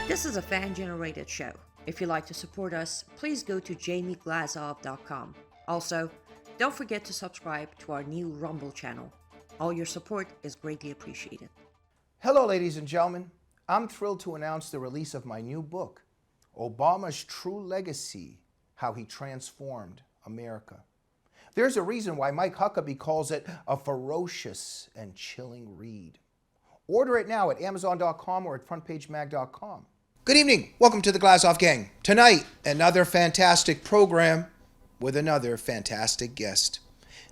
This is a fan-generated show. If you'd like to support us, please go to jamieglazov.com. Also, don't forget to subscribe to our new Rumble channel. All your support is greatly appreciated. Hello, ladies and gentlemen. I'm thrilled to announce the release of my new book, Obama's True Legacy: How He Transformed America. There's a reason why Mike Huckabee calls it a ferocious and chilling read. Order it now at Amazon.com or at FrontPageMag.com. Good evening. Welcome to the Glazov Gang. Tonight, another fantastic program with another fantastic guest.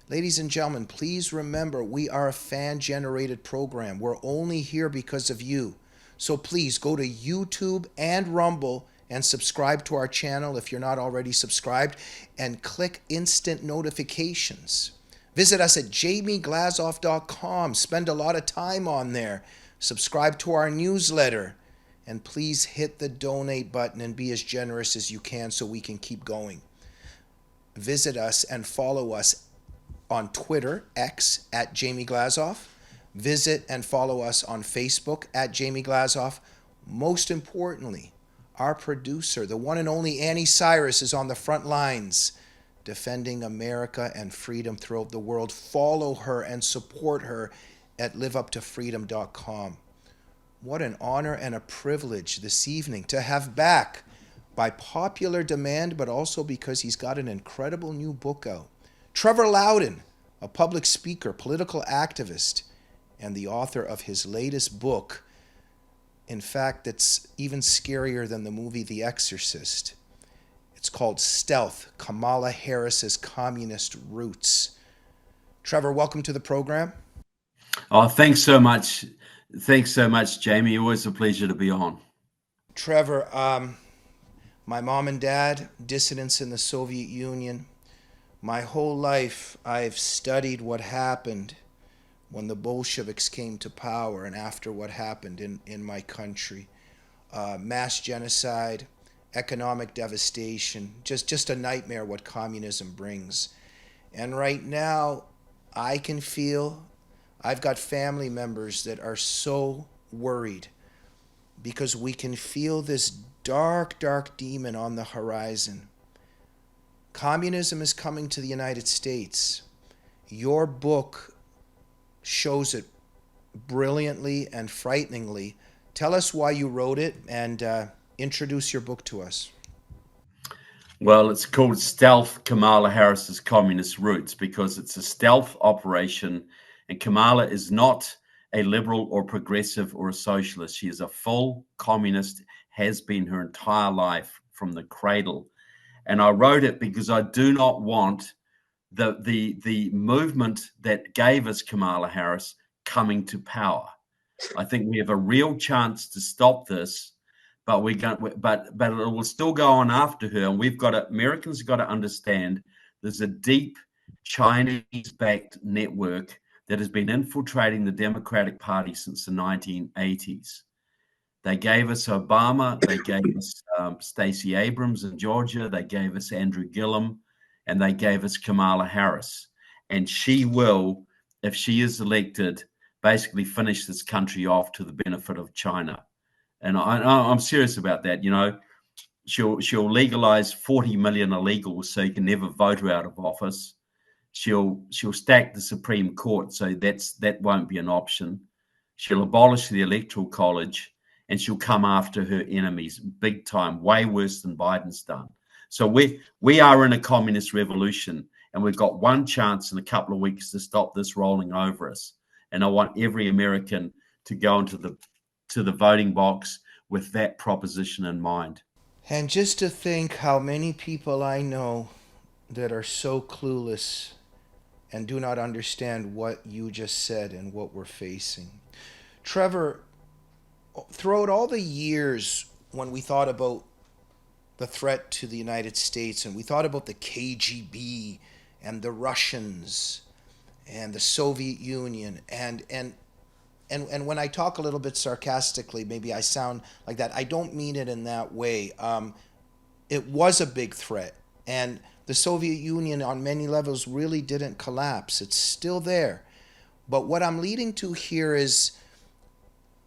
Ladies and gentlemen, please remember we are a fan-generated program. We're only here because of you. So please go to YouTube and Rumble and subscribe to our channel if you're not already subscribed, and click instant notifications. Visit us at jamieglazov.com. Spend a lot of time on there. Subscribe to our newsletter. And please hit the donate button and be as generous as you can so we can keep going. Visit us and follow us on Twitter, X, at Jamie Glazov. Visit and follow us on Facebook at Jamie Glazov. Most importantly, our producer, the one and only Annie Cyrus, is on the front lines defending America and freedom throughout the world. Follow her and support her at liveuptofreedom.com. What an honor and a privilege this evening to have back, by popular demand, but also because he's got an incredible new book out, Trevor Loudon, a public speaker, political activist, and the author of his latest book. In fact, it's even scarier than the movie The Exorcist. It's called Stealth: Kamala Harris's Communist Roots. Trevor, welcome to the program. Oh, thanks so much. Thanks so much, Jamie. Always a pleasure to be on. Trevor, my mom and dad, dissidents in the Soviet Union. My whole life, I've studied what happened when the Bolsheviks came to power and after what happened in my country. Mass genocide, economic devastation, just a nightmare what communism brings. And right now, I can feel, I've got family members that are so worried because we can feel this dark, dark demon on the horizon. Communism is coming to the United States. Your book shows it brilliantly and frighteningly. Tell us why you wrote it and introduce your book to us. Well, it's called Stealth: Kamala Harris's Communist Roots because it's a stealth operation, and Kamala is not a liberal or progressive or a socialist. She is a full communist, has been her entire life from the cradle. And I wrote it because I do not want the movement that gave us Kamala Harris coming to power. I think we have a real chance to stop this, but it will still go on after her. And Americans have got to understand there's a deep Chinese-backed network that has been infiltrating the Democratic Party since the 1980s. They gave us Obama, they gave us Stacey Abrams in Georgia, they gave us Andrew Gillum, and they gave us Kamala Harris. And she will, if she is elected, basically finish this country off to the benefit of China. And I'm serious about that. You know, she'll legalize 40 million illegals so you can never vote her out of office. She'll stack the Supreme Court, so that won't be an option. She'll abolish the Electoral College, and she'll come after her enemies big time, way worse than Biden's done. So we are in a communist revolution, and we've got one chance in a couple of weeks to stop this rolling over us. And I want every American to go into the voting box with that proposition in mind. And just to think how many people I know that are so clueless and do not understand what you just said and what we're facing. Trevor, throughout all the years when we thought about the threat to the United States and we thought about the KGB and the Russians and the Soviet Union and when I talk a little bit sarcastically, maybe I sound like that. I don't mean it in that way. It was a big threat, and the Soviet Union on many levels really didn't collapse. It's still there. But what I'm leading to here is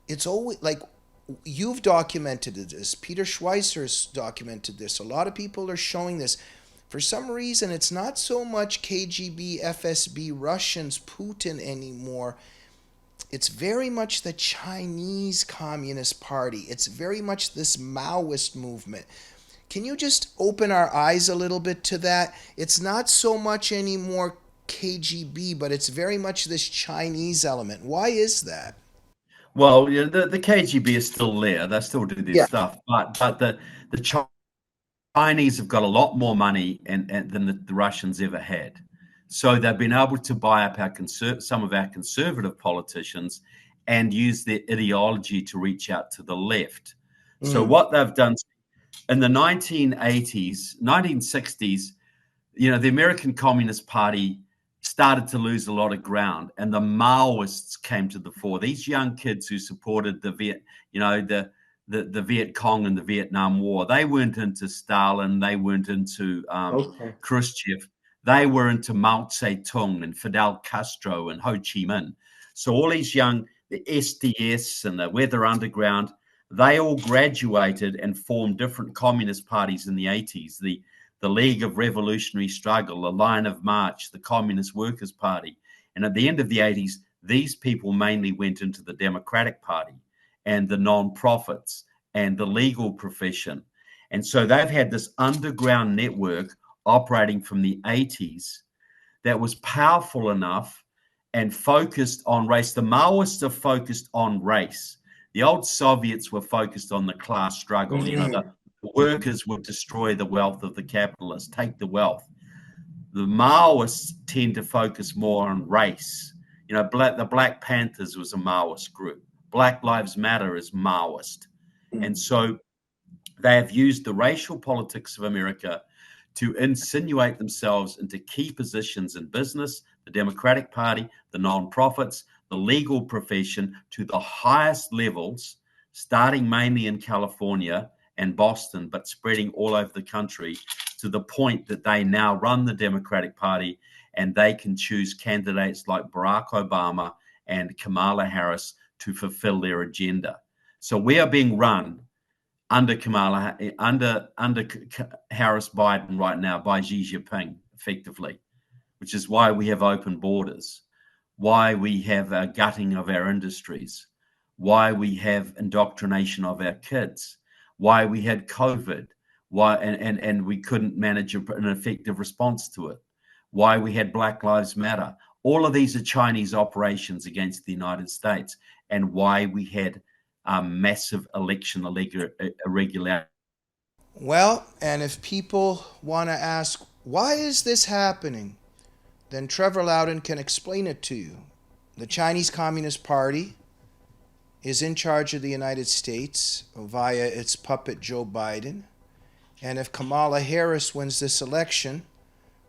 it's always like You've documented this. Peter Schweizer's documented this. A lot of people are showing this. For some reason, it's not so much KGB, FSB, Russians, Putin anymore. It's very much the Chinese Communist Party. It's very much this Maoist movement. Can you just open our eyes a little bit to that? It's not so much anymore KGB, but it's very much this Chinese element. Why is that? Well, yeah, the KGB is still there. They still do their Yeah. stuff, but the Chinese have got a lot more money than the Russians ever had. So they've been able to buy up some of our conservative politicians and use their ideology to reach out to the left. So Mm. what they've done in the 1980s, 1960s, the American Communist Party started to lose a lot of ground, and the Maoists came to the fore. These young kids who supported the Viet Cong and the Vietnam War, they weren't into Stalin, they weren't into Okay. Khrushchev, they were into Mao Zedong and Fidel Castro and Ho Chi Minh. So all these young, the SDS and the Weather Underground, they all graduated and formed different communist parties in the 80s. The League of Revolutionary Struggle, the Line of March, the Communist Workers' Party. And at the end of the 80s, these people mainly went into the Democratic Party and the non-profits and the legal profession. And so they've had this underground network operating from the 80s that was powerful enough and focused on race. The Maoists are focused on race. The old Soviets were focused on the class struggle. The workers would destroy the wealth of the capitalists, take the wealth. The Maoists tend to focus more on race. The Black Panthers was a Maoist group. Black Lives Matter is Maoist. And so they have used the racial politics of America to insinuate themselves into key positions in business, the Democratic Party, the nonprofits, the legal profession, to the highest levels, starting mainly in California and Boston, but spreading all over the country, to the point that they now run the Democratic Party and they can choose candidates like Barack Obama and Kamala Harris to fulfill their agenda. So we are being run under Harris Biden right now by Xi Jinping, effectively, which is why we have open borders, why we have a gutting of our industries, why we have indoctrination of our kids, why we had COVID, and we couldn't manage an effective response to it, why we had Black Lives Matter. All of these are Chinese operations against the United States, and why we had massive election irregularity. Well, and if people want to ask, why is this happening? Then Trevor Loudon can explain it to you. The Chinese Communist Party is in charge of the United States via its puppet Joe Biden. And if Kamala Harris wins this election,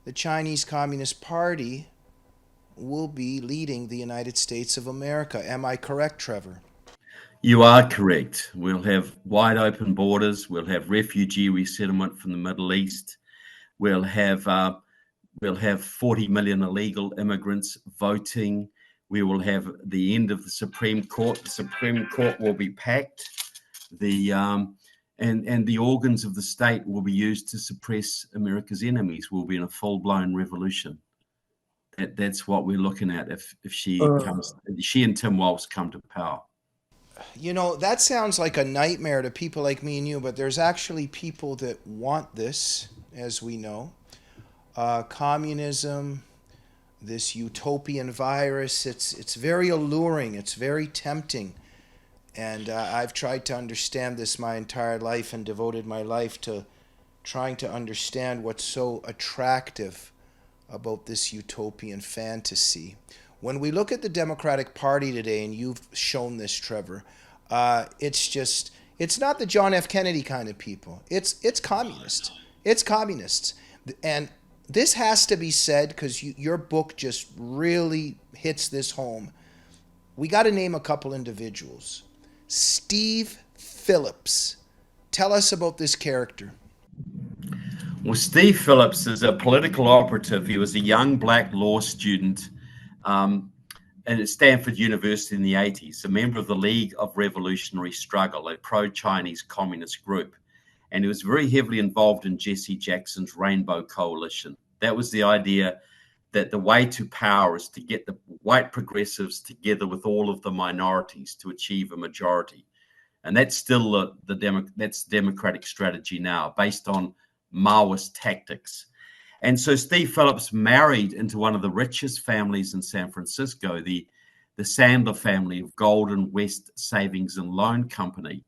the Chinese Communist Party will be leading the United States of America. Am I correct, Trevor? You are correct. We'll have wide open borders. We'll have refugee resettlement from the Middle East. We'll have 40 million illegal immigrants voting. We will have the end of the Supreme Court. The Supreme Court will be packed. And the organs of the state will be used to suppress America's enemies. We'll be in a full-blown revolution. That's what we're looking at if she and Tim Walz come to power. That sounds like a nightmare to people like me and you, but there's actually people that want this, as we know. Communism, this utopian virus, it's very alluring, it's very tempting. And I've tried to understand this my entire life and devoted my life to trying to understand what's so attractive about this utopian fantasy. When we look at the Democratic Party today, and you've shown this, Trevor, it's not the John F. Kennedy kind of people. It's communists. It's communists. And this has to be said because your book just really hits this home. We got to name a couple individuals. Steve Phillips. Tell us about this character. Well, Steve Phillips is a political operative. He was a young black law student in at Stanford University in the 80s, a member of the League of Revolutionary Struggle, a pro-Chinese communist group. And he was very heavily involved in Jesse Jackson's Rainbow Coalition. That was the idea that the way to power is to get the white progressives together with all of the minorities to achieve a majority. And that's still that's Democratic strategy now, based on Maoist tactics. And so Steve Phillips married into one of the richest families in San Francisco, the Sandler family of Golden West Savings and Loan Company.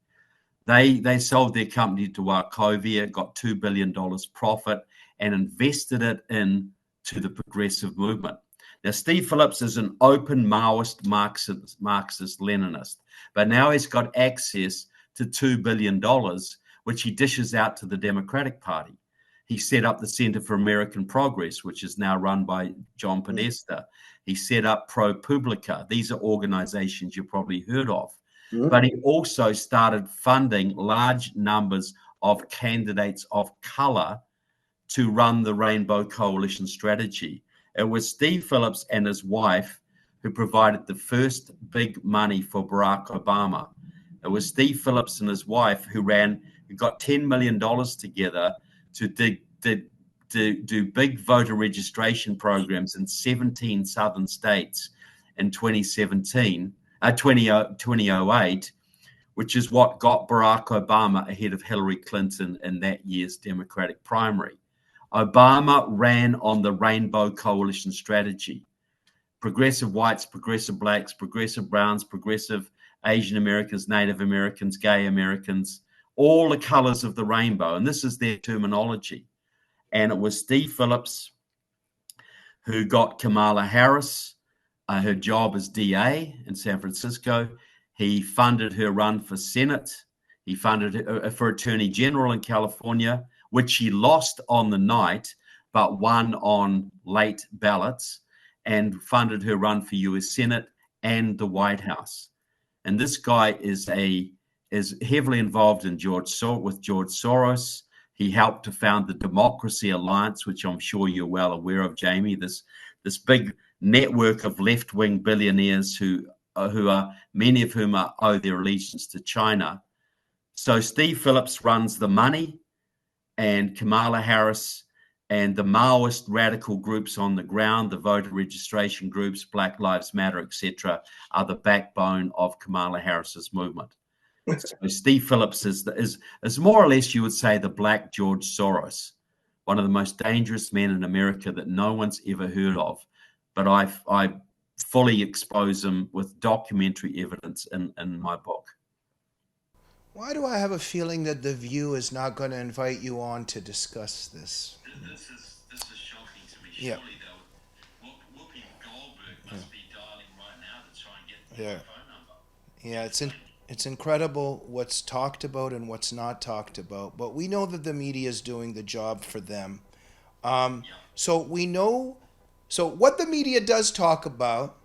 They sold their company to Wachovia, got $2 billion profit, and invested it into the progressive movement. Now, Steve Phillips is an open Maoist Marxist-Leninist, but now he's got access to $2 billion, which he dishes out to the Democratic Party. He set up the Center for American Progress, which is now run by John Podesta. He set up ProPublica. These are organizations you've probably heard of. But he also started funding large numbers of candidates of color to run the Rainbow Coalition strategy. It was Steve Phillips and his wife who provided the first big money for Barack Obama. It was Steve Phillips and his wife who got $10 million together to do big voter registration programs in 17 southern states in 2008, which is what got Barack Obama ahead of Hillary Clinton in that year's Democratic primary. Obama ran on the Rainbow Coalition strategy. Progressive whites, progressive blacks, progressive browns, progressive Asian Americans, Native Americans, gay Americans, all the colors of the rainbow. And this is their terminology. And it was Steve Phillips who got Kamala Harris her job as DA in San Francisco. He funded her run for Senate. He funded her for Attorney General in California, which she lost on the night, but won on late ballots, and funded her run for US Senate and the White House. And this guy is heavily involved with George Soros. He helped to found the Democracy Alliance, which I'm sure you're well aware of, Jamie, this big network of left-wing billionaires who are many of whom owe their allegiance to China. So Steve Phillips runs the money, and Kamala Harris and the Maoist radical groups on the ground, the voter registration groups, Black Lives Matter, etc., are the backbone of Kamala Harris's movement. So Steve Phillips is more or less, you would say, the Black George Soros, one of the most dangerous men in America that no one's ever heard of. But I fully expose him with documentary evidence in my book. Why do I have a feeling that The View is not going to invite you on to discuss this? This is shocking to me. Yeah. Surely Whoopi Goldberg must be dialing right now to try and get the phone number. Yeah, it's incredible what's talked about and what's not talked about. But we know that the media is doing the job for them. So we know. So what the media does talk about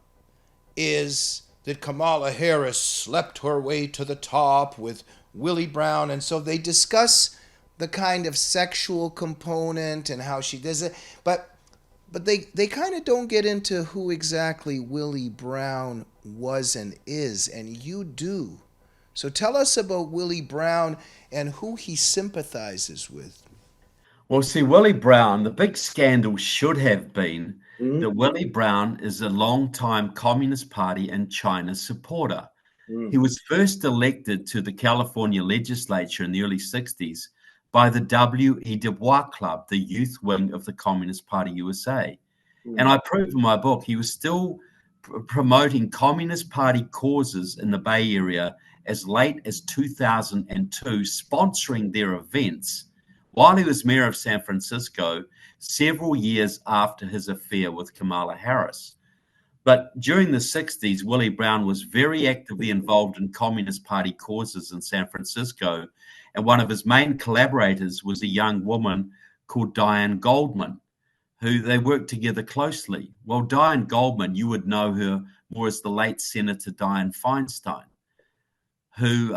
is that Kamala Harris slept her way to the top with Willie Brown. And so they discuss the kind of sexual component and how she does it. But they kind of don't get into who exactly Willie Brown was and is. And you do. So tell us about Willie Brown and who he sympathizes with. Well, see, Willie Brown, the big scandal should have been that Willie Brown is a long-time Communist Party and China supporter. He was first elected to the California legislature in the early 60s by the W.E. Du Bois Club, the youth wing of the Communist Party USA. And I prove in my book he was still promoting Communist Party causes in the Bay Area as late as 2002, sponsoring their events while he was mayor of San Francisco, several years after his affair with Kamala Harris. But during the 60s, Willie Brown was very actively involved in Communist Party causes in San Francisco, and one of his main collaborators was a young woman called Diane Goldman, who they worked together closely. Well, Diane Goldman, you would know her more as the late Senator Dianne Feinstein, who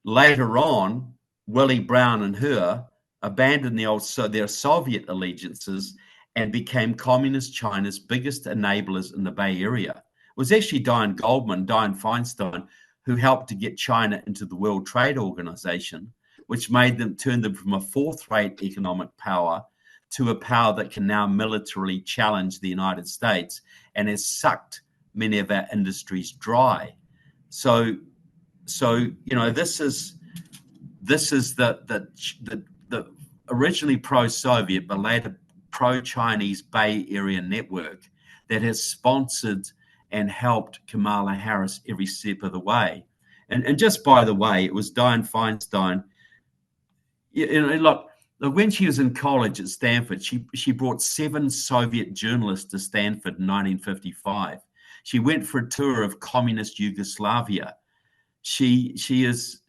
later on, Willie Brown and her abandoned their Soviet allegiances and became Communist China's biggest enablers in the Bay Area. was actually Dianne Feinstein, who helped to get China into the World Trade Organization, which turned them from a fourth-rate economic power to a power that can now militarily challenge the United States and has sucked many of our industries dry. So this is the originally pro-Soviet but later pro-Chinese Bay Area network that has sponsored and helped Kamala Harris every step of the way. And just by the way, it was Dianne Feinstein. Look, when she was in college at Stanford, she brought 7 Soviet journalists to Stanford in 1955. She went for a tour of communist Yugoslavia. She is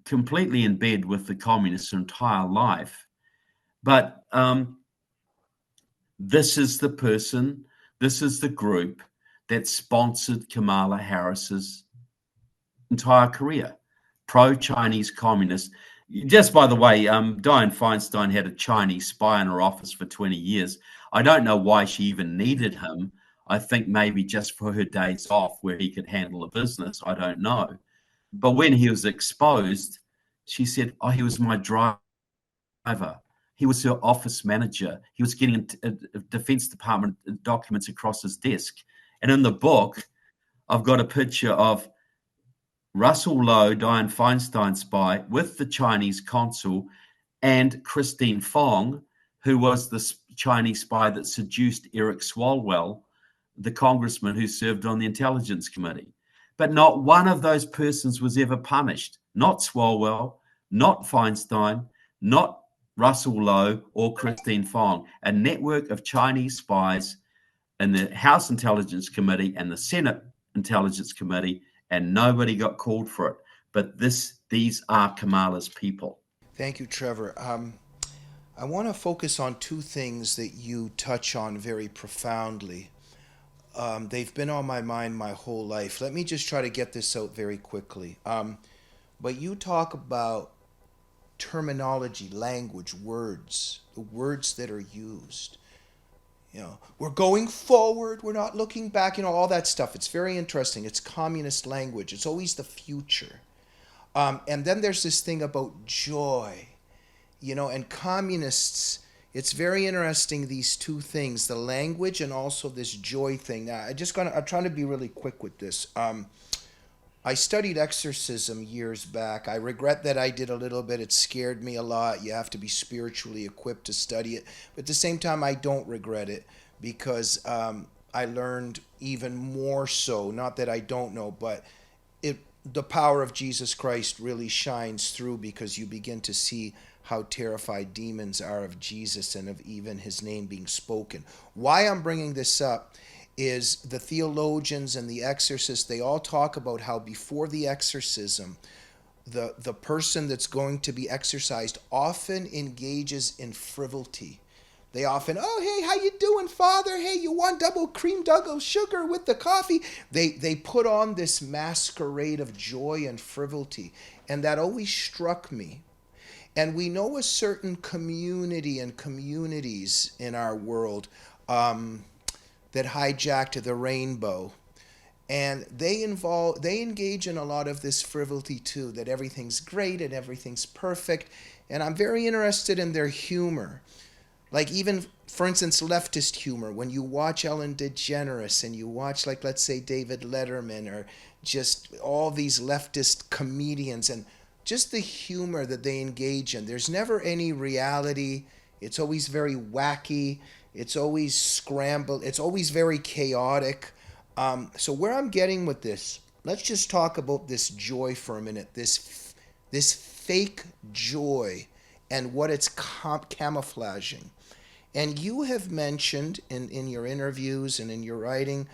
completely in bed with the communists her entire life. But this is the person, this is the group that sponsored Kamala Harris's entire career, pro-Chinese communists. Just by the way, Dianne Feinstein had a Chinese spy in her office for 20 years. I don't know why she even needed him. I think maybe just for her days off where he could handle a business. I don't know. But when he was exposed, she said, oh, he was my driver. He was her office manager. He was getting Defense Department documents across his desk. And in the book, I've got a picture of Russell Lowe, Dianne Feinstein spy, with the Chinese consul, and Christine Fong, who was the Chinese spy that seduced Eric Swalwell, the congressman who served on the Intelligence Committee. But not one of those persons was ever punished. Not Swalwell, not Feinstein, not Russell Lowe or Christine Fong. A network of Chinese spies in the House Intelligence Committee and the Senate Intelligence Committee, and nobody got called for it. But these are Kamala's people. Thank you, Trevor. I want to focus on 2 things that you touch on very profoundly. They've been on my mind my whole life. Let me just try to get this out very quickly. But you talk about terminology, language, words, the words that are used. We're going forward, we're not looking back, all that stuff. It's very interesting. It's communist language. It's always the future. And then there's this thing about joy, and communists, it's very interesting, these 2 things, the language and also this joy thing. Now, I'm trying to be really quick with this. I studied exorcism years back. I regret that I did a little bit. It scared me a lot. You have to be spiritually equipped to study it. But at the same time, I don't regret it because I learned even more so, not that I don't know, but the power of Jesus Christ really shines through because you begin to see how terrified demons are of Jesus and of even his name being spoken. Why I'm bringing this up is the theologians and the exorcists, they all talk about how before the exorcism, the person that's going to be exorcised often engages in frivolity. They often, oh, hey, how you doing, Father? Hey, you want double cream, double sugar with the coffee? They put on this masquerade of joy and frivolity, and that always struck me. And we know a certain community and communities in our world that hijacked the rainbow. And they engage in a lot of this frivolity too, that everything's great and everything's perfect. And I'm very interested in their humor. Like even, for instance, leftist humor. When you watch Ellen DeGeneres and you watch, like, let's say David Letterman or just all these leftist comedians and just the humor that they engage in. There's never any reality. It's always very wacky. It's always scrambled. It's always very chaotic. So where I'm getting with this, let's just talk about this joy for a minute. This fake joy and what it's camouflaging. And you have mentioned in your interviews and in your writing,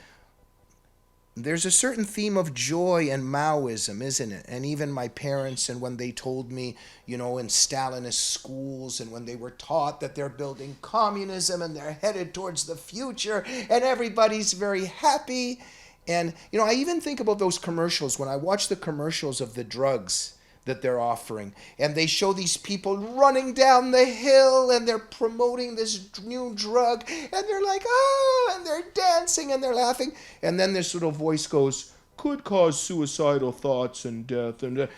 there's a certain theme of joy and Maoism, isn't it? And even my parents, and when they told me, in Stalinist schools, and when they were taught that they're building communism and they're headed towards the future and everybody's very happy. And, I even think about those commercials. When I watch the commercials of the drugs, that they're offering. And they show these people running down the hill and they're promoting this new drug and they're like, oh, and they're dancing and they're laughing. And then this little voice goes, could cause suicidal thoughts and death. And,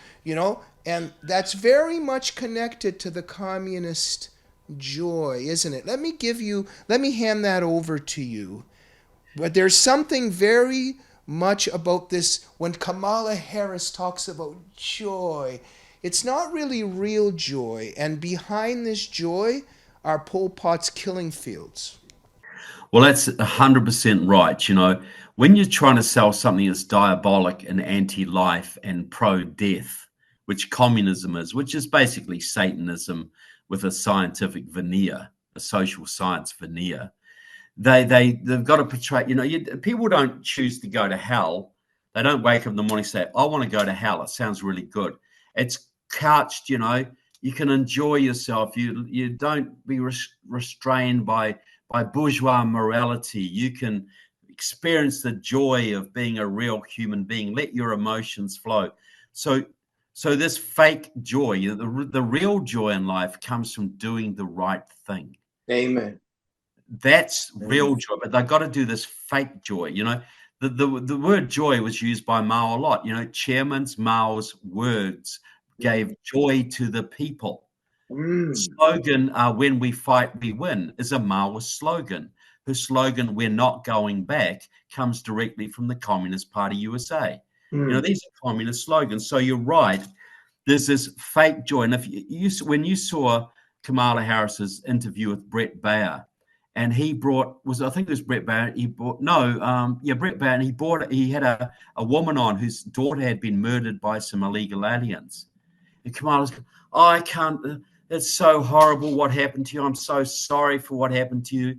and that's very much connected to the communist joy, isn't it? Let me hand that over to you. But there's something very much about this when Kamala Harris talks about joy. It's not really real joy. And behind this joy are Pol Pot's killing fields. Well, that's 100% right. When you're trying to sell something that's diabolic and anti-life and pro-death, which communism is, which is basically Satanism with a scientific veneer, a social science veneer, they've got to portray. People don't choose to go to hell. They don't wake up in the morning and say, I want to go to hell. It sounds really good. It's couched, you can enjoy yourself. You don't be restrained by bourgeois morality. You can experience the joy of being a real human being. Let your emotions flow. So this fake joy, the real joy in life comes from doing the right thing. Amen. That's real joy, but they've got to do this fake joy. The word joy was used by Mao a lot. Chairman Mao's words gave joy to the people. The slogan, when we fight, we win, is a Maoist slogan, whose slogan, we're not going back, comes directly from the Communist Party USA. These are communist slogans. So you're right. There's this fake joy. And when you saw Kamala Harris's interview with Brett Baer, and he brought, I think it was Brett Baer, Brett Baer, and he had a woman on whose daughter had been murdered by some illegal aliens. And Kamala's going, I can't, it's so horrible what happened to you. I'm so sorry for what happened to you.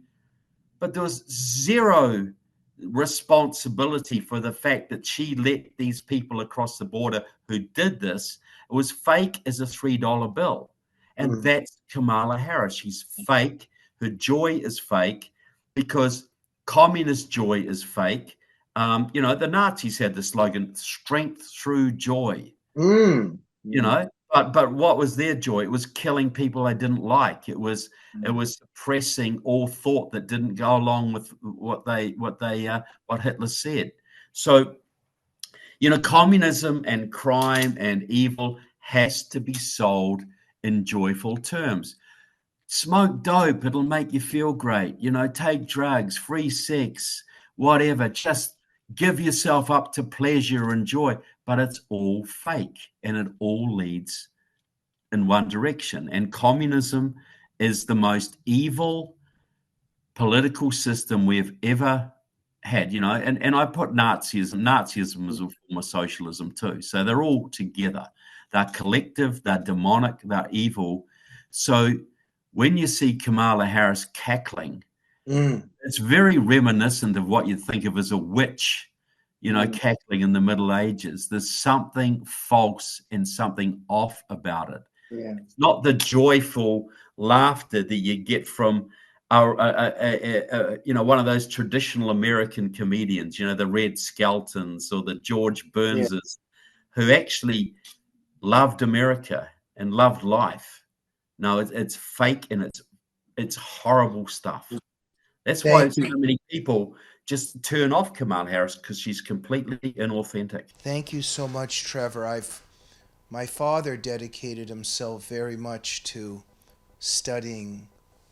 But there was zero responsibility for the fact that she let these people across the border who did this. It was fake as a $3 bill. And that's Kamala Harris. She's fake. Her joy is fake because communist joy is fake. The Nazis had the slogan, strength through joy. But what was their joy? It was killing people they didn't like. It was suppressing all thought that didn't go along with what Hitler said. So, communism and crime and evil has to be sold in joyful terms. Smoke dope, it'll make you feel great. Take drugs, free sex, whatever. Just give yourself up to pleasure and joy. But it's all fake and it all leads in one direction. And communism is the most evil political system we've ever had, and I put Nazism as a form of socialism too. So they're all together. They're collective, they're demonic, they're evil. So when you see Kamala Harris cackling, it's very reminiscent of what you think of as a witch, cackling in the Middle Ages. There's something false and something off about it. Yeah. It's not the joyful laughter that you get from one of those traditional American comedians, the Red Skeltons or the George Burnses, who actually loved America and loved life. No, it's fake and it's horrible stuff. That's why so many people just turn off Kamala Harris, because she's completely inauthentic. Thank you so much, Trevor. My father dedicated himself very much to studying,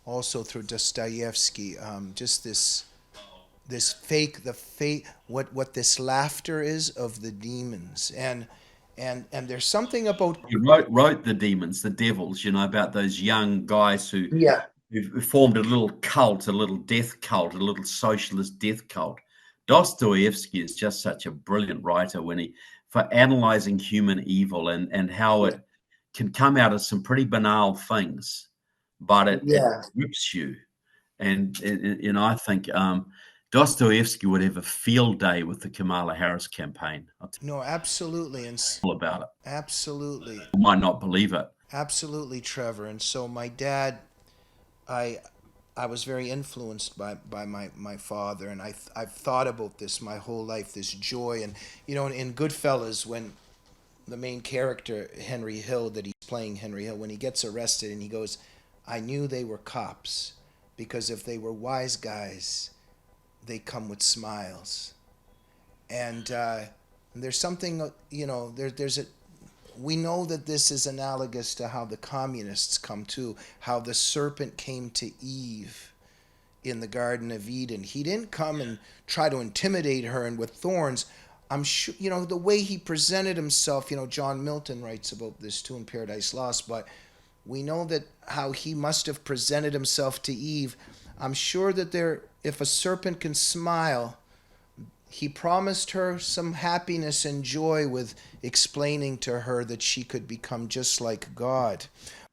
also through Dostoevsky, just this fake, what this laughter is of the demons, and there's something about he wrote the demons, the devils, about those young guys who formed a little cult, a little death cult, a little socialist death cult. Dostoevsky is just such a brilliant writer for analyzing human evil and how it can come out of some pretty banal things, but it grips you. And I think Dostoevsky would have a field day with the Kamala Harris campaign. No, absolutely, and all about it. Absolutely, you might not believe it. Absolutely, Trevor. And so my dad, I was very influenced by my father, and I've thought about this my whole life, this joy. And in Goodfellas, when the main character, Henry Hill, that he's playing Henry Hill, when he gets arrested and he goes, I knew they were cops because if they were wise guys, they come with smiles. And there's something, there's a, we know that this is analogous to how the communists come to, how the serpent came to Eve in the Garden of Eden. He didn't come and try to intimidate her and with thorns. I'm sure, the way he presented himself, John Milton writes about this too in Paradise Lost, but we know that how he must have presented himself to Eve. I'm sure that if a serpent can smile, he promised her some happiness and joy with explaining to her that she could become just like God.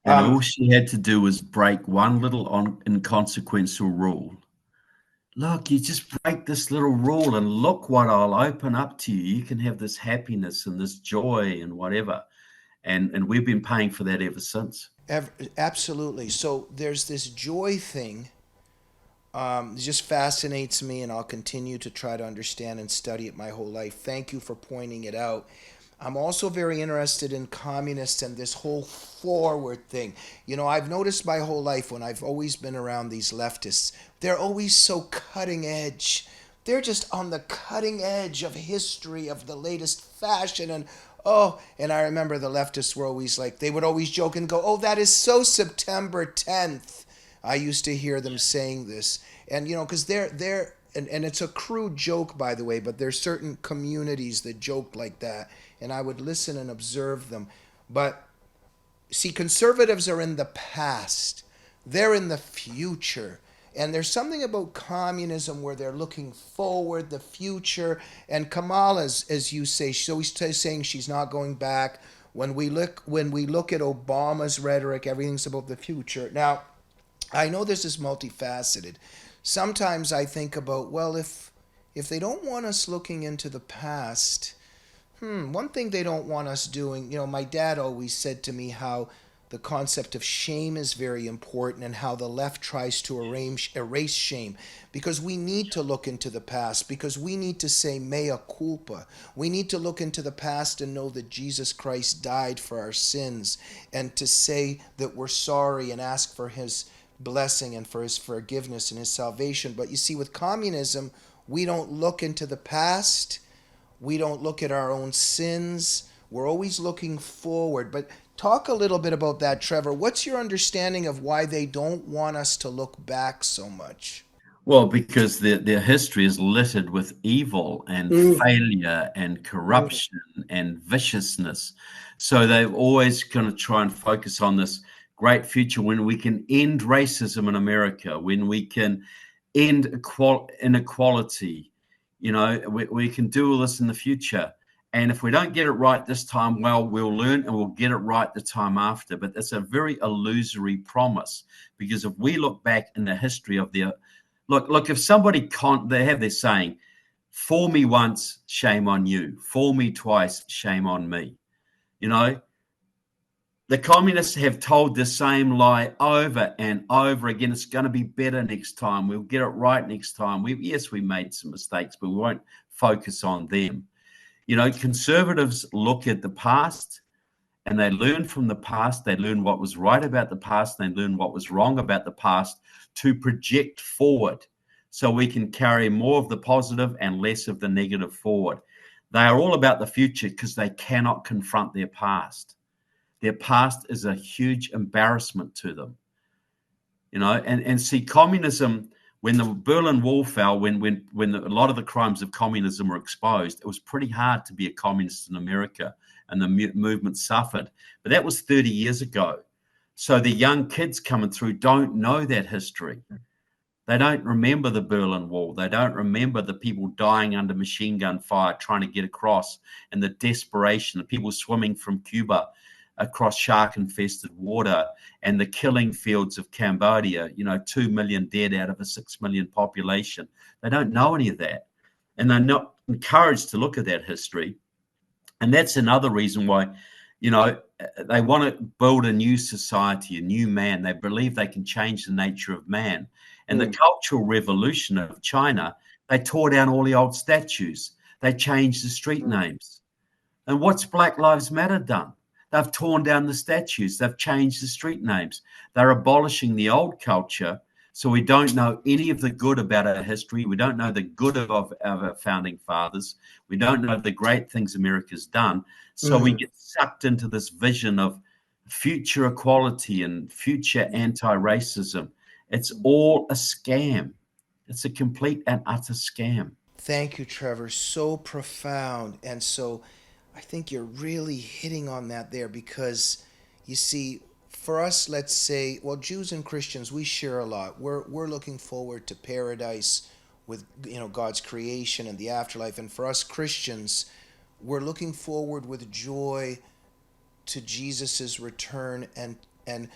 And all she had to do was break one little inconsequential rule. Look, you just break this little rule and look what I'll open up to you. You can have this happiness and this joy and whatever. And we've been paying for that ever since. Absolutely. So there's this joy thing. It just fascinates me, and I'll continue to try to understand and study it my whole life. Thank you for pointing it out. I'm also very interested in communists and this whole forward thing. I've noticed my whole life when I've always been around these leftists, they're always so cutting edge. They're just on the cutting edge of history, of the latest fashion. And I remember the leftists were always like, they would always joke and go, oh, that is so September 10th. I used to hear them saying this. And, because they're and it's a crude joke, by the way, but there's certain communities that joke like that. And I would listen and observe them. But see, conservatives are in the past. They're in the future. And there's something about communism where they're looking forward, the future. And Kamala, as you say, she's always saying she's not going back. When we look at Obama's rhetoric, everything's about the future. Now, I know this is multifaceted. Sometimes I think about, well, if they don't want us looking into the past, one thing they don't want us doing, my dad always said to me how the concept of shame is very important and how the left tries to erase shame, because we need to look into the past, because we need to say mea culpa. We need to look into the past and know that Jesus Christ died for our sins, and to say that we're sorry and ask for his blessing and for his forgiveness and his salvation. But you see, with communism, we don't look into the past. We don't look at our own sins. We're always looking forward. But talk a little bit about that, Trevor. What's your understanding of why they don't want us to look back so much? Well, because their history is littered with evil and failure and corruption and viciousness. So they're always going to try and focus on this great future when we can end racism in America, when we can end inequality. We can do all this in the future. And if we don't get it right this time, well, we'll learn and we'll get it right the time after. But it's a very illusory promise, because if we look back in the history of look, if somebody they have their saying, fool me once, shame on you. Fool me twice, shame on me. The communists have told the same lie over and over again. It's going to be better next time. We'll get it right next time. Yes, we made some mistakes, but we won't focus on them. Conservatives look at the past and they learn from the past. They learn what was right about the past. They learn what was wrong about the past to project forward so we can carry more of the positive and less of the negative forward. They are all about the future because they cannot confront their past. Their past is a huge embarrassment to them. And see, communism, when the Berlin Wall fell, when a lot of the crimes of communism were exposed, it was pretty hard to be a communist in America, and the movement suffered. But that was 30 years ago. So the young kids coming through don't know that history. They don't remember the Berlin Wall. They don't remember the people dying under machine gun fire trying to get across, and the desperation, the people swimming from Cuba across shark-infested water, and the killing fields of Cambodia, 2 million dead out of a 6 million population. They don't know any of that. And they're not encouraged to look at that history. And that's another reason why, they want to build a new society, a new man. They believe they can change the nature of man. And the Cultural Revolution of China, they tore down all the old statues. They changed the street names. And what's Black Lives Matter done? They've torn down the statues. They've changed the street names. They're abolishing the old culture. So we don't know any of the good about our history. We don't know the good of our founding fathers. We don't know the great things America's done. So we get sucked into this vision of future equality and future anti-racism. It's all a scam. It's a complete and utter scam. Thank you, Trevor. So profound. And so I think you're really hitting on that there, because you see, for us, let's say, well, Jews and Christians, we share a lot. We're looking forward to paradise with, God's creation and the afterlife. And for us Christians, we're looking forward with joy to Jesus's return and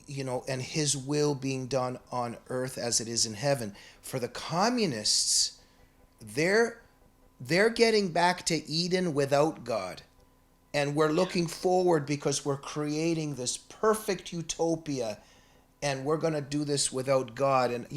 his will being done on earth as it is in heaven. For the communists, they're getting back to Eden without God. And we're looking forward because we're creating this perfect utopia, and we're going to do this without God. And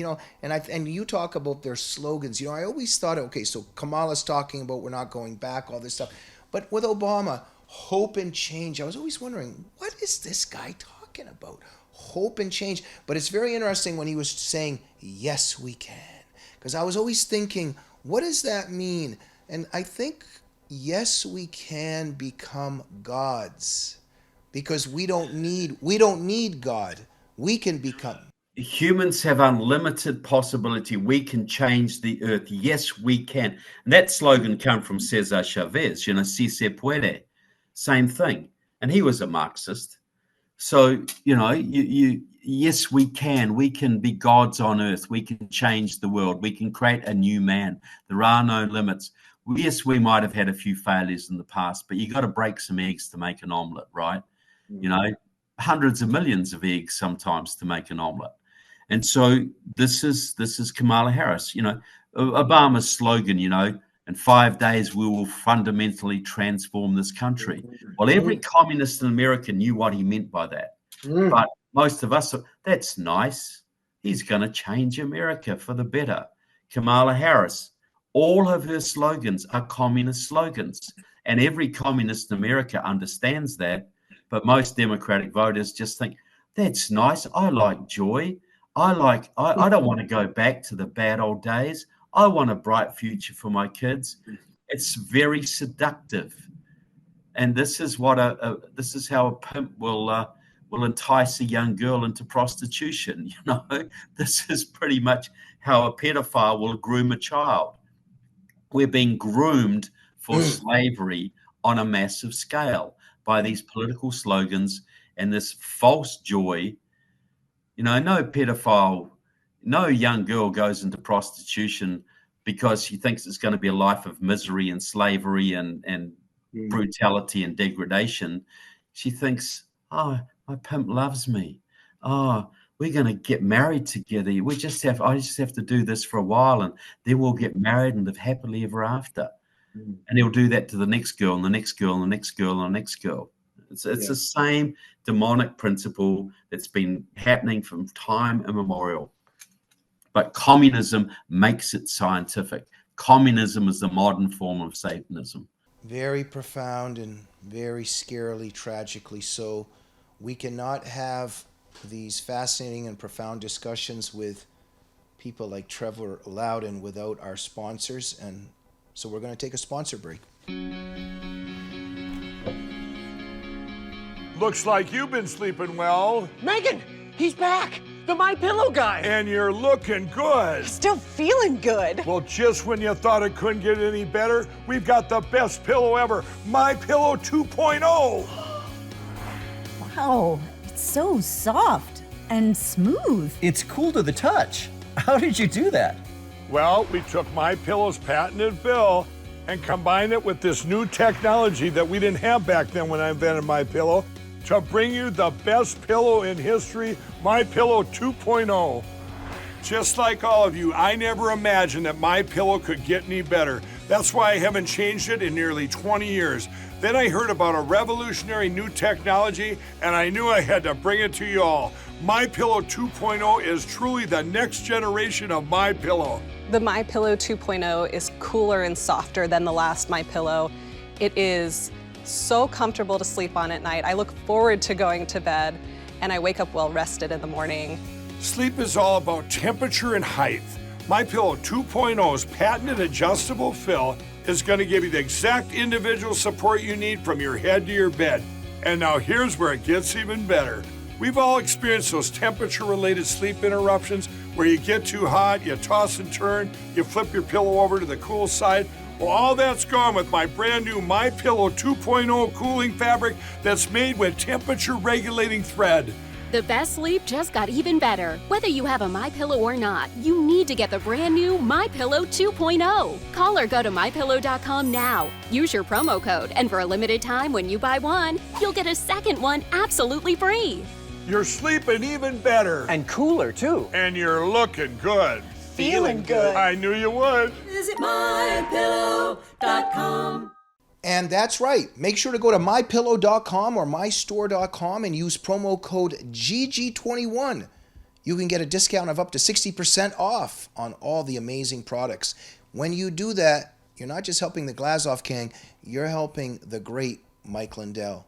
and you talk about their slogans. I always thought, okay, so Kamala's talking about we're not going back, all this stuff. But with Obama, hope and change, I was always wondering, what is this guy talking about? Hope and change. But it's very interesting when he was saying, yes, we can. Because I was always thinking, what does that mean? And I think, yes, we can become gods, because we don't need God. We can become. Humans have unlimited possibility. We can change the earth. Yes, we can. And that slogan came from Cesar Chavez, si se puede. Same thing. And he was a Marxist. So, yes, we can. We can be gods on earth. We can change the world. We can create a new man. There are no limits. Yes, we might have had a few failures in the past, but you got to break some eggs to make an omelet, right? Hundreds of millions of eggs sometimes to make an omelet. And so this is Kamala Harris. Obama's slogan, in 5 days we will fundamentally transform this country. Well, every communist in America knew what he meant by that. But most of us, that's nice. He's going to change America for the better. Kamala Harris, all of her slogans are communist slogans, and every communist in America understands that. But most Democratic voters just think, that's nice. I like joy. I don't want to go back to the bad old days. I want a bright future for my kids. It's very seductive, and this is how a pimp will entice a young girl into prostitution. This is pretty much how a pedophile will groom a child. We're being groomed for slavery on a massive scale by these political slogans and this false joy. No pedophile, no young girl goes into prostitution because she thinks it's going to be a life of misery and slavery and brutality and degradation. She thinks, oh, my pimp loves me. Oh, we're going to get married together. I just have to do this for a while, and then we'll get married and live happily ever after. And he'll do that to the next girl and the next girl and the next girl and the next girl. It's the same demonic principle that's been happening from time immemorial. But communism makes it scientific. Communism is the modern form of Satanism. Very profound and very scarily, tragically so. We cannot have these fascinating and profound discussions with people like Trevor Loudon without our sponsors. And so we're going to take a sponsor break. Looks like you've been sleeping well. Megan, he's back. The My Pillow guy. And you're looking good. Still feeling good. Well, just when you thought it couldn't get any better, we've got the best pillow ever, My Pillow 2.0. Wow, it's so soft and smooth. It's cool to the touch. How did you do that? Well, we took My Pillow's patented fill and combined it with this new technology that we didn't have back then when I invented My Pillow to bring you the best pillow in history, My Pillow 2.0. Just like all of you, I never imagined that My Pillow could get any better. That's why I haven't changed it in nearly 20 years. Then I heard about a revolutionary new technology, and I knew I had to bring it to you all. My Pillow 2.0 is truly the next generation of My Pillow. The My Pillow 2.0 is cooler and softer than the last My Pillow. It is so comfortable to sleep on at night. I look forward to going to bed, and I wake up well rested in the morning. Sleep is all about temperature and height. MyPillow 2.0's patented adjustable fill is going to give you the exact individual support you need from your head to your bed. And now here's where it gets even better. We've all experienced those temperature-related sleep interruptions where you get too hot, you toss and turn, you flip your pillow over to the cool side. Well, all that's gone with my brand new MyPillow 2.0 cooling fabric that's made with temperature-regulating thread. The best sleep just got even better. Whether you have a MyPillow or not, you need to get the brand new MyPillow 2.0. Call or go to MyPillow.com now. Use your promo code, and for a limited time when you buy one, you'll get a second one absolutely free. You're sleeping even better. And cooler, too. And you're looking good. Feeling good. I knew you would. Visit mypillow.com. And that's right. Make sure to go to mypillow.com or mystore.com and use promo code GG21. You can get a discount of up to 60% off on all the amazing products. When you do that, you're not just helping the Glazov Gang, you're helping the great Mike Lindell.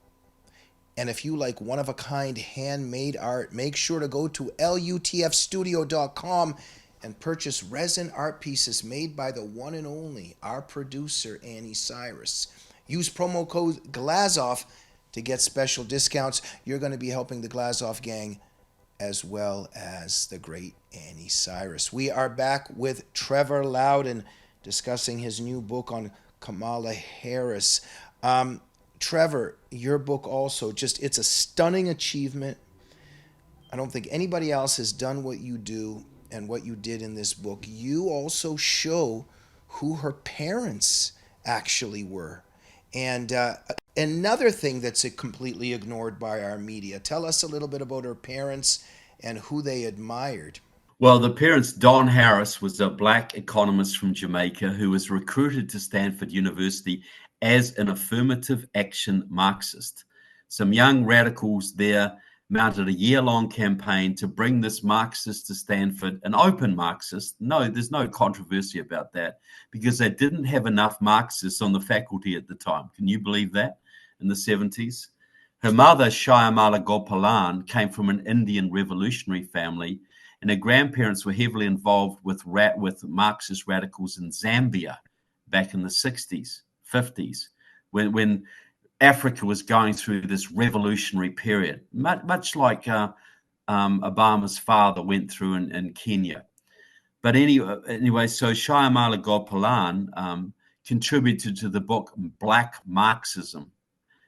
And if you like one-of-a-kind handmade art, make sure to go to lutfstudio.com and purchase resin art pieces made by the one and only, our producer, Annie Cyrus. Use promo code GLAZOV to get special discounts. You're going to be helping the Glazov Gang as well as the great Annie Cyrus. We are back with Trevor Loudon discussing his new book on Kamala Harris. Trevor, your book also, it's a stunning achievement. I don't think anybody else has done what you do and what you did in this book. You also show who her parents actually were. And another thing that's completely ignored by our media. Tell us a little bit about her parents and who they admired. Well, the parents, Don Harris was a black economist from Jamaica who was recruited to Stanford University as an affirmative action Marxist. Some young radicals there mounted a year-long campaign to bring this Marxist to Stanford, an open Marxist. No, there's no controversy about that, because they didn't have enough Marxists on the faculty at the time. Can you believe that? In the 70s? Her mother, Shyamala Gopalan, came from an Indian revolutionary family, and her grandparents were heavily involved with Marxist radicals in Zambia back in the 60s, 50s, when Africa was going through this revolutionary period, much like Obama's father went through in Kenya. But anyway, so Shyamala Gopalan contributed to the book Black Marxism.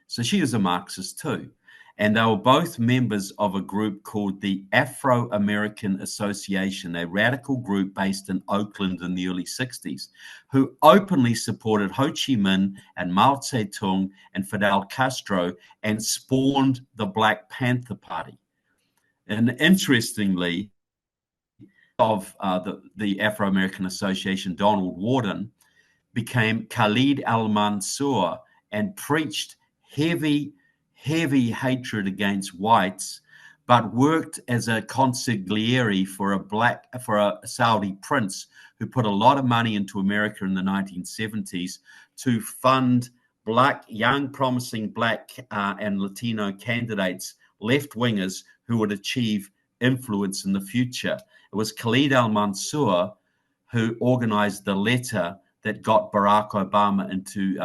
So she was a Marxist too. And they were both members of a group called the Afro-American Association, a radical group based in Oakland in the early 60s, who openly supported Ho Chi Minh and Mao Zedong and Fidel Castro and spawned the Black Panther Party. And interestingly, of the Afro-American Association, Donald Warden became Khalid al-Mansour and preached heavy hatred against whites, but worked as a consigliere for a Saudi prince who put a lot of money into America in the 1970s to fund young promising black and Latino candidates, left-wingers who would achieve influence in the future. It was Khalid al-Mansour who organized the letter that got Barack Obama into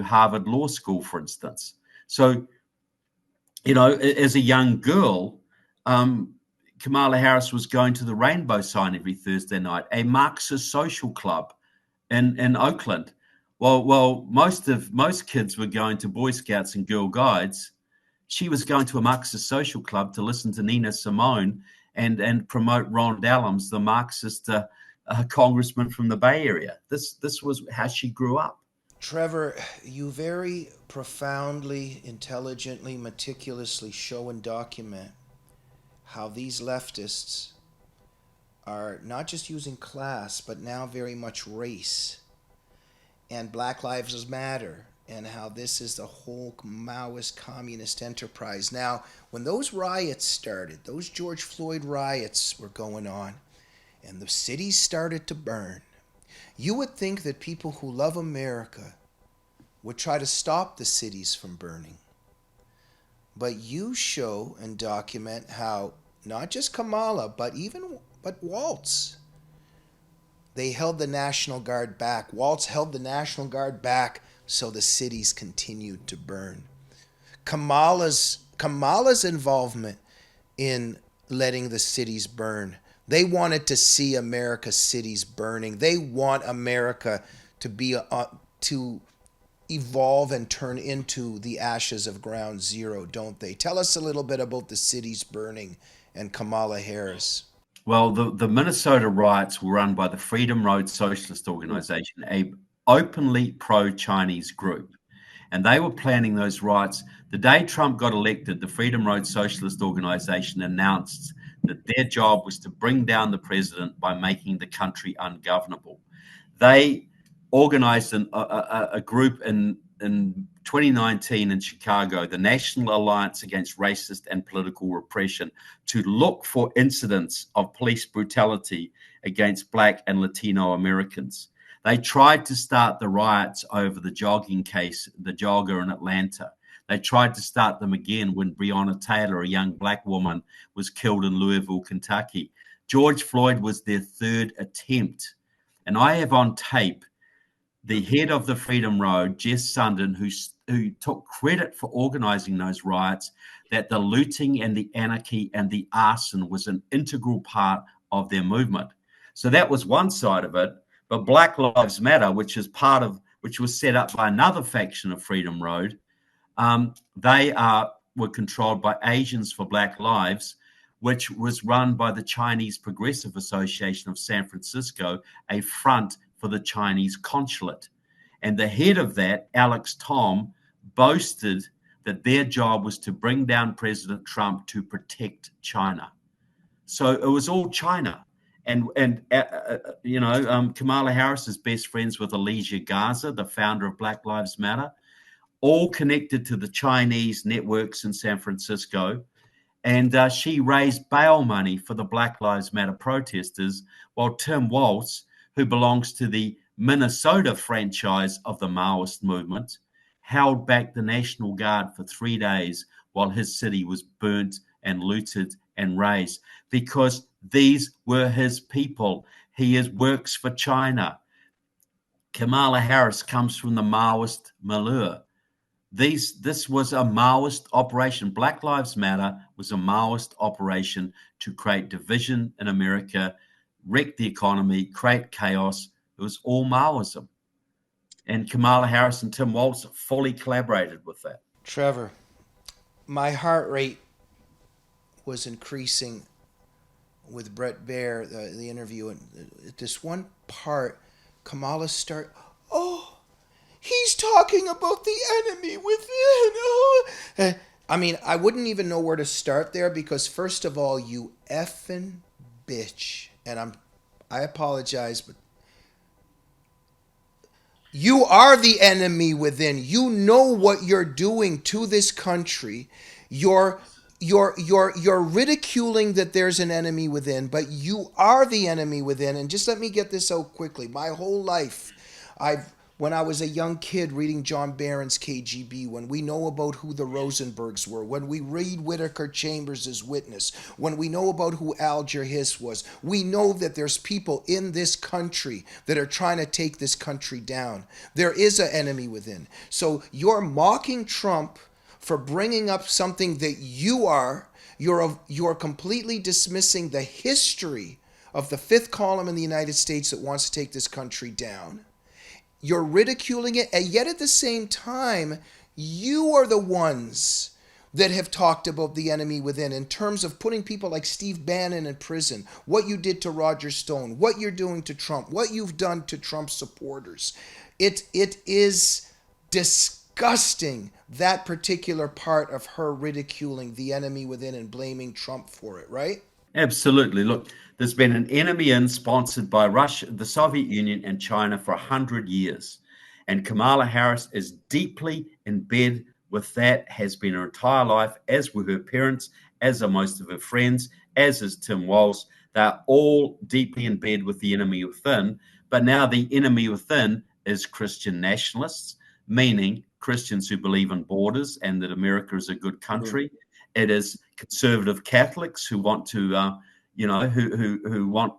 Harvard Law School, for instance. So, as a young girl, Kamala Harris was going to the Rainbow Sign every Thursday night, a Marxist social club in Oakland. Well, most kids were going to Boy Scouts and Girl Guides. She was going to a Marxist social club to listen to Nina Simone and promote Ron Dellums, the Marxist congressman from the Bay Area. This was how she grew up. Trevor, you very profoundly, intelligently, meticulously show and document how these leftists are not just using class, but now very much race and Black Lives Matter, and how this is the whole Maoist communist enterprise. Now, when those riots started, those George Floyd riots were going on, and the cities started to burn, You would think that people who love America would try to stop the cities from burning. But you show and document how not just Kamala, but Waltz, they held the National Guard back. Waltz held the National Guard back so the cities continued to burn. Kamala's involvement in letting the cities burn. They wanted to see America's cities burning. They want America to be to evolve and turn into the ashes of ground zero, don't they? Tell us a little bit about the cities burning and Kamala Harris. Well, the Minnesota riots were run by the Freedom Road Socialist Organization, a openly pro-Chinese group. And they were planning those riots. The day Trump got elected, the Freedom Road Socialist Organization announced that their job was to bring down the president by making the country ungovernable. They organized a group in 2019 in Chicago, the National Alliance Against Racist and Political Repression, to look for incidents of police brutality against Black and Latino Americans. They tried to start the riots over the jogging case, the jogger in Atlanta. They tried to start them again when Breonna Taylor, a young Black woman, was killed in Louisville, Kentucky. George Floyd was their third attempt. And I have on tape the head of the Freedom Road, Jess Sundin, who took credit for organizing those riots, that the looting and the anarchy and the arson was an integral part of their movement. So that was one side of it. But Black Lives Matter, which was set up by another faction of Freedom Road, were controlled by Asians for Black Lives, which was run by the Chinese Progressive Association of San Francisco, a front for the Chinese consulate. And the head of that, Alex Tom, boasted that their job was to bring down President Trump to protect China. So it was all China. And Kamala Harris is best friends with Alicia Garza, the founder of Black Lives Matter, all connected to the Chinese networks in San Francisco. And she raised bail money for the Black Lives Matter protesters, while Tim Walz, who belongs to the Minnesota franchise of the Maoist movement, held back the National Guard for 3 days while his city was burnt and looted and razed, because these were his people. He works for China. Kamala Harris comes from the Maoist milieu. This was a Maoist operation. Black Lives Matter was a Maoist operation to create division in America, wreck the economy, create chaos. It was all Maoism. And Kamala Harris and Tim Walz fully collaborated with that. Trevor, my heart rate was increasing with Brett Baer, the interview. And at this one part, Kamala he's talking about the enemy within. I mean, I wouldn't even know where to start there, because first of all, you effing bitch. And I apologize, but you are the enemy within. You know what you're doing to this country. You're ridiculing that there's an enemy within, but you are the enemy within. And just let me get this out quickly. My whole life, when I was a young kid reading John Barron's KGB, when we know about who the Rosenbergs were, when we read Whittaker Chambers' Witness, when we know about who Alger Hiss was, we know that there's people in this country that are trying to take this country down. There is an enemy within. So you're mocking Trump for bringing up something that you're completely dismissing the history of the fifth column in the United States that wants to take this country down. You're ridiculing it, and yet at the same time, you are the ones that have talked about the enemy within in terms of putting people like Steve Bannon in prison, what you did to Roger Stone, what you're doing to Trump, what you've done to Trump supporters. It is disgusting, that particular part of her ridiculing the enemy within and blaming Trump for it, right? Absolutely. Look, there's been an enemy sponsored by Russia, the Soviet Union, and China for 100 years. And Kamala Harris is deeply in bed with that, has been her entire life, as were her parents, as are most of her friends, as is Tim Walz. They're all deeply in bed with the enemy within. But now the enemy within is Christian nationalists, meaning Christians who believe in borders and that America is a good country. It is conservative Catholics who want to, who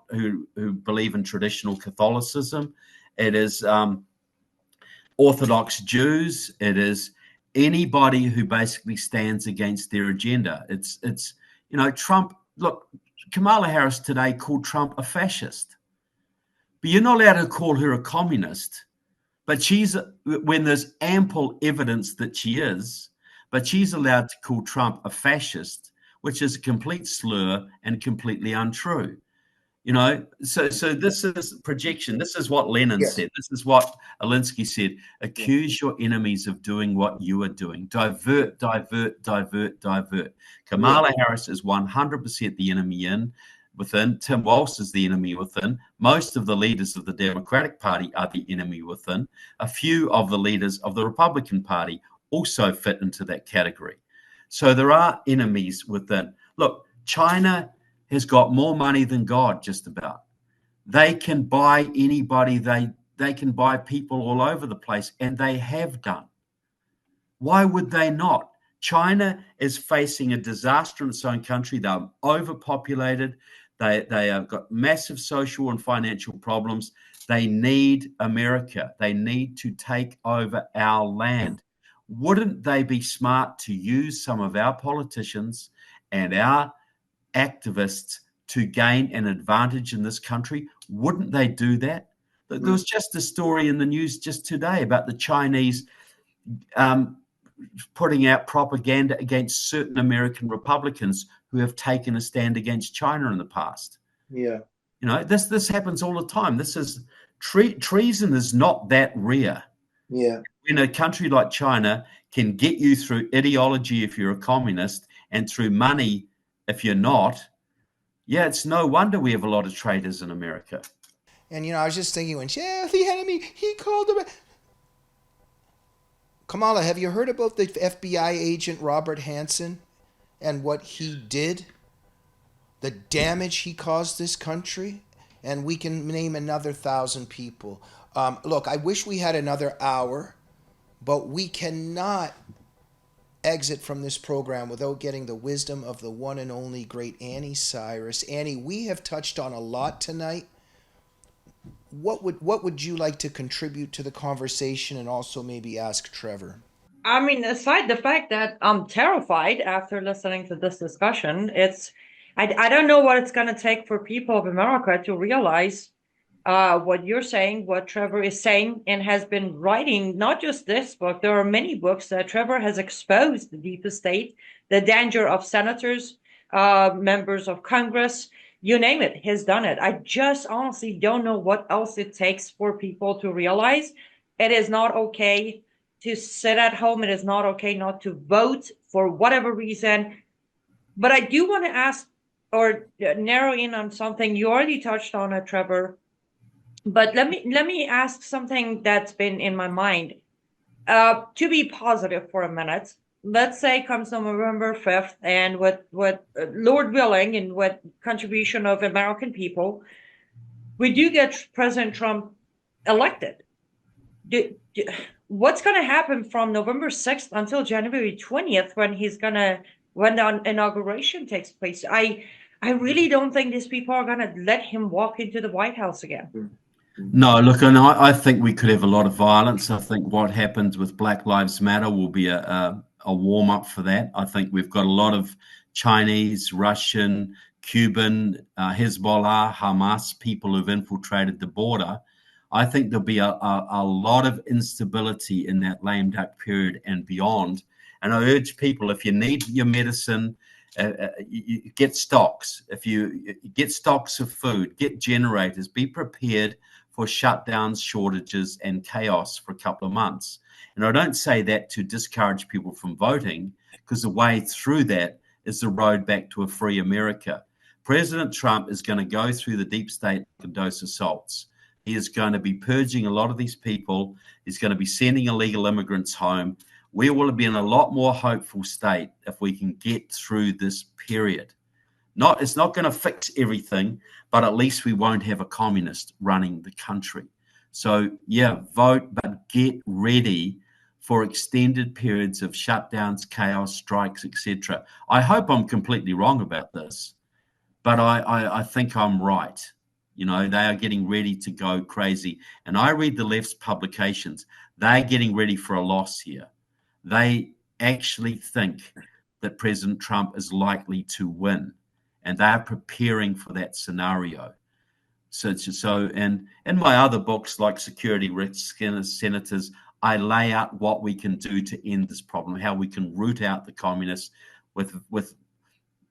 believe in traditional Catholicism. It is Orthodox Jews. It is anybody who basically stands against their agenda. It's Trump. Look, Kamala Harris today called Trump a fascist, but you're not allowed to call her a communist. But when there's ample evidence that she is, but she's allowed to call Trump a fascist, which is a complete slur and completely untrue. So this is projection. This is what Lenin said. This is what Alinsky said. Accuse your enemies of doing what you are doing. Divert, divert, divert, divert. Kamala Harris is 100% the enemy within. Tim Walz is the enemy within. Most of the leaders of the Democratic Party are the enemy within. A few of the leaders of the Republican Party also fit into that category. So there are enemies within. Look, China has got more money than God, just about. They can buy anybody. They can buy people all over the place, and they have done. Why would they not? China is facing a disaster in its own country. They're overpopulated. They have got massive social and financial problems. They need America. They need to take over our land. Wouldn't they be smart to use some of our politicians and our activists to gain an advantage in this country? Wouldn't they do that? There was just a story in the news just today about the Chinese putting out propaganda against certain American Republicans who have taken a stand against China in the past. Yeah. This happens all the time. This is treason is not that rare. Yeah. When a country like China can get you through ideology if you're a communist and through money if you're not, it's no wonder we have a lot of traitors in America. And, I was just thinking when the enemy, he called him. Kamala, have you heard about the FBI agent Robert Hansen and what he did? The damage he caused this country? And we can name another 1,000 people. Look, I wish we had another hour, but we cannot exit from this program without getting the wisdom of the one and only great Annie Cyrus. Annie, we have touched on a lot tonight. What would you like to contribute to the conversation and also maybe ask Trevor? I mean, aside the fact that I'm terrified after listening to this discussion, I don't know what it's going to take for people of America to realize what you're saying, what Trevor is saying, and has been writing. Not just this book, there are many books that Trevor has exposed the deep state, the danger of senators, members of Congress, you name it, he's done it. I just honestly don't know what else it takes for people to realize it is not okay to sit at home. It is not okay not to vote for whatever reason. But I do want to ask or narrow in on something you already touched on it, Trevor. But let me ask something that's been in my mind. To be positive for a minute, let's say comes November 5th, and with Lord willing and with contribution of American people, we do get President Trump elected. What's going to happen from November 6th until January 20th when the inauguration takes place? I really don't think these people are going to let him walk into the White House again. No, look, and I think we could have a lot of violence. I think what happens with Black Lives Matter will be a warm-up for that. I think we've got a lot of Chinese, Russian, Cuban, Hezbollah, Hamas people who've infiltrated the border. I think there'll be a lot of instability in that lame duck period and beyond. And I urge people, if you need your medicine, you get stocks. If you get stocks of food, get generators, be prepared for shutdowns, shortages, and chaos for a couple of months. And I don't say that to discourage people from voting, because the way through that is the road back to a free America. President Trump is going to go through the deep state like a dose of salts. He is going to be purging a lot of these people. He's going to be sending illegal immigrants home. We will be in a lot more hopeful state if we can get through this period. It's not going to fix everything, but at least we won't have a communist running the country. So yeah, vote, but get ready for extended periods of shutdowns, chaos, strikes, etc. I hope I'm completely wrong about this, but I think I'm right. You know, they are getting ready to go crazy. And I read the left's publications. They're getting ready for a loss here. They actually think that President Trump is likely to win, and they're preparing for that scenario. And in my other books, like Security Risk Senators, I lay out what we can do to end this problem, how we can root out the communists with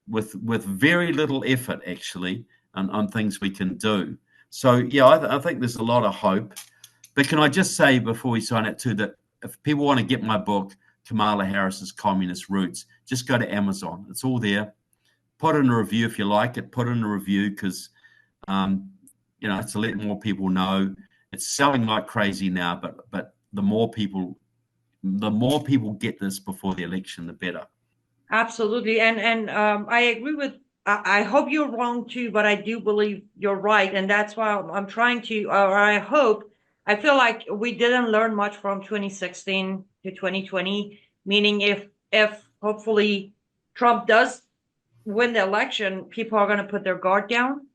very little effort, actually, on things we can do. So, yeah, I think there's a lot of hope. But can I just say before we sign out too, that if people want to get my book, Kamala Harris's Communist Roots, just go to Amazon. It's all there. Put in a review if you like it. Put in a review because, to let more people know. It's selling like crazy now, but the more people get this before the election, the better. Absolutely. And I agree with, I hope you're wrong too, but I do believe you're right. And that's why I'm trying to, or I feel like we didn't learn much from 2016 to 2020, meaning if hopefully Trump does win the election, people are going to put their guard down.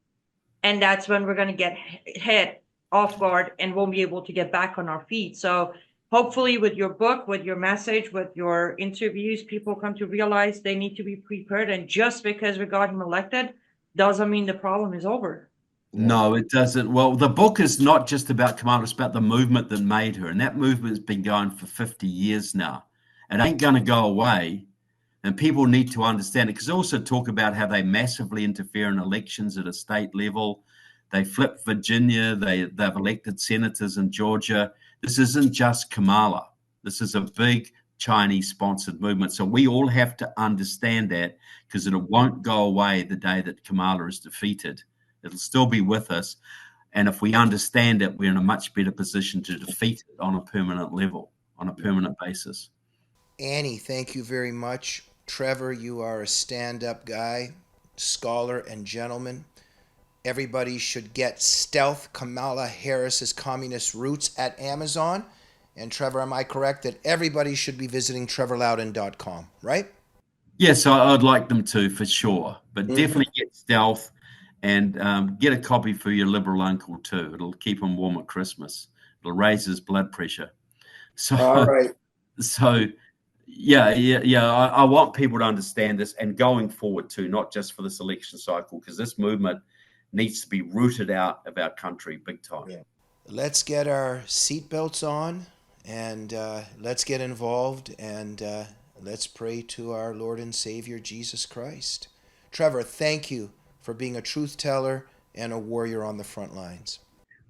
And that's when we're going to get hit off guard and won't be able to get back on our feet. So hopefully with your book, with your message, with your interviews, people come to realize they need to be prepared. And just because we got him elected doesn't mean the problem is over. No, it doesn't. Well, the book is not just about Kamala, it's about the movement that made her. And that movement has been going for 50 years now. It ain't going to go away. And people need to understand it, because they also talk about how they massively interfere in elections at a state level. They flipped Virginia. They've elected senators in Georgia. This isn't just Kamala. This is a big Chinese-sponsored movement. So we all have to understand that, because it won't go away the day that Kamala is defeated. It'll still be with us. And if we understand it, we're in a much better position to defeat it on a permanent level, on a permanent basis. Annie, thank you very much. Trevor, you are a stand-up guy, scholar, and gentleman. Everybody should get Stealth Kamala Harris's Communist Roots at Amazon. And Trevor, am I correct that everybody should be visiting trevorloudon.com, right? Yes, I'd like them to, for sure. But definitely get Stealth and get a copy for your liberal uncle too. It'll keep him warm at Christmas. It'll raise his blood pressure. So, all right. So, yeah. I want people to understand this, and going forward too, not just for this election cycle, because this movement needs to be rooted out of our country big time. Yeah. Let's get our seatbelts on, and let's get involved, and let's pray to our Lord and Savior, Jesus Christ. Trevor, thank you for being a truth teller and a warrior on the front lines.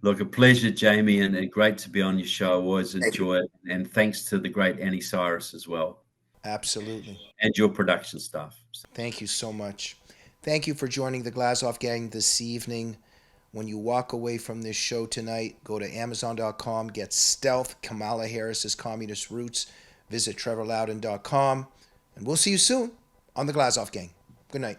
Look, a pleasure, Jamie, and great to be on your show. I always enjoy it. And thanks to the great Annie Cyrus as well. Absolutely. And your production staff. Thank you so much. Thank you for joining the Glazov Gang this evening. When you walk away from this show tonight, go to Amazon.com, get Stealth Kamala Harris's Communist Roots, visit trevorloudon.com, and we'll see you soon on the Glazov Gang. Good night.